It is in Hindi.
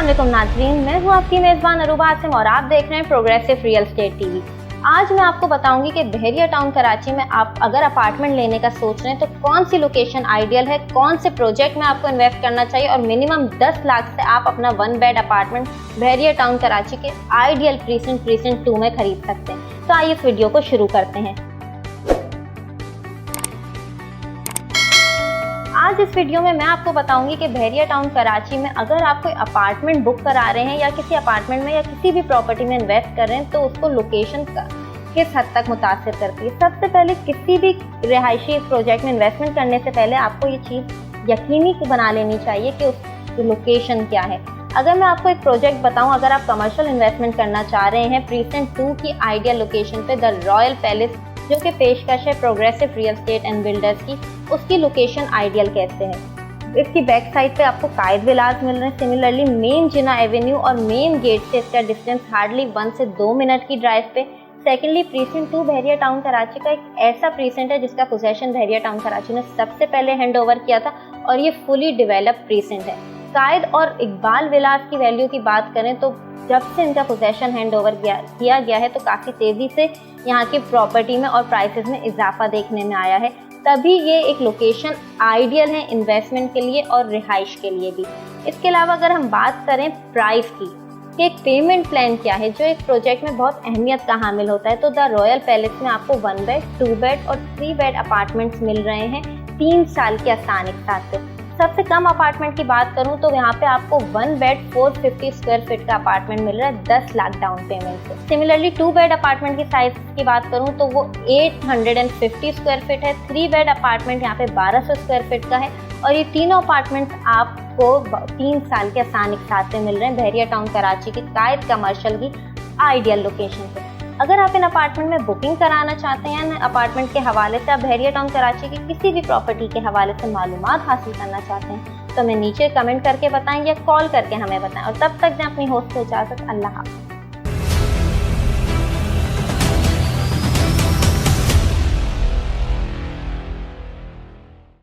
अस्सलाम वालेकुम नाज़रीन, मैं हूँ आपकी मेज़बान अरूबा आसिम और आप देख रहे हैं प्रोग्रेसिव रियल एस्टेट टीवी। आज मैं आपको बताऊंगी कि बहरिया टाउन कराची में आप अगर अपार्टमेंट लेने का सोच रहे हैं तो कौन सी लोकेशन आइडियल है, कौन से प्रोजेक्ट में आपको इन्वेस्ट करना चाहिए और मिनिमम 10 लाख से आप अपना 1 बेड अपार्टमेंट बहरिया टाउन कराची के आइडियल प्रीसेंट 2 में खरीद सकते हैं। तो आइए इस वीडियो को शुरू करते हैं। आज इस वीडियो में मैं आपको बताऊंगी कि बहरिया टाउन कराची में अगर आप कोई अपार्टमेंट बुक करा रहे हैं या किसी अपार्टमेंट में या किसी भी प्रॉपर्टी में इन्वेस्ट कर रहे हैं तो उसको लोकेशन किस हद तक मुतासिर करती है। सबसे पहले किसी भी रिहायशी प्रोजेक्ट में इन्वेस्टमेंट करने से पहले आपको ये चीज़ यकीनी बना लेनी चाहिए कि उसकी लोकेशन क्या है। अगर मैं आपको एक प्रोजेक्ट बताऊं, अगर आप कमर्शियल इन्वेस्टमेंट करना चाह रहे हैं प्रीसेंट 2 की आइडियल लोकेशन पे द रॉयल पैलेस जो कि पेशकश है progressive real estate and builders की, उसकी लोकेशन आइडियल कहते हैं। इसकी बैक साइड पे आपको कायद विलास मिल रहे हैं। सिमिलरली मेन जिना एवेन्यू और मेन गेट से इसका डिस्टेंस हार्डली 1 से 2 मिनट की ड्राइव पे। सेकेंडली प्रीसेंट 2 बहरिया टाउन कराची का एक ऐसा प्रीसेंट है जिसका पोजेशन बहरिया टाउन कराची ने सबसे पहले हैंड ओवर किया था और ये फुली डेवलप प्रीसेंट है। कायद और इकबाल विलास की वैल्यू की बात करें तो जब से इनका पोजेशन हैंड ओवर किया गया है तो काफ़ी तेज़ी से यहाँ की प्रॉपर्टी में और प्राइसेस में इजाफा देखने में आया है। तभी ये एक लोकेशन आइडियल है इन्वेस्टमेंट के लिए और रिहाइश के लिए भी। इसके अलावा अगर हम बात करें प्राइस की कि एक पेमेंट प्लान क्या है जो एक प्रोजेक्ट में बहुत अहमियत का हामिल होता है, तो द रॉयल पैलेस में आपको 1 बेड 2 बेड और 3 बेड अपार्टमेंट्स मिल रहे हैं 3 साल के आसान एक साथ। सबसे कम अपार्टमेंट की बात करूं तो यहाँ पे आपको 1 बेड 450 स्क्वायर फीट का अपार्टमेंट मिल रहा है 10 लाख डाउन पेमेंट से। सिमिलरली 2 बेड अपार्टमेंट की साइज की बात करूं तो वो 850 स्क्वायर फीट है। 3 बेड अपार्टमेंट यहाँ पे 1200 स्क्वायर फीट का है और ये तीनों अपार्टमेंट आपको 3 साल के आसान एक साथ में मिल रहे हैं बहरिया टाउन कराची की कायद कमर्शियल की आइडियल लोकेशन पे। अगर आप इन अपार्टमेंट में बुकिंग कराना चाहते हैं या अपार्टमेंट के हवाले से आप बहरिया टाउन कराची की किसी भी प्रॉपर्टी के हवाले से मालूमात हासिल करना चाहते हैं तो हमें नीचे कमेंट करके बताएं या कॉल करके हमें बताएं। और तब तक मैं अपनी होस्ट से इजाज़त, अल्लाह हाफ़िज़।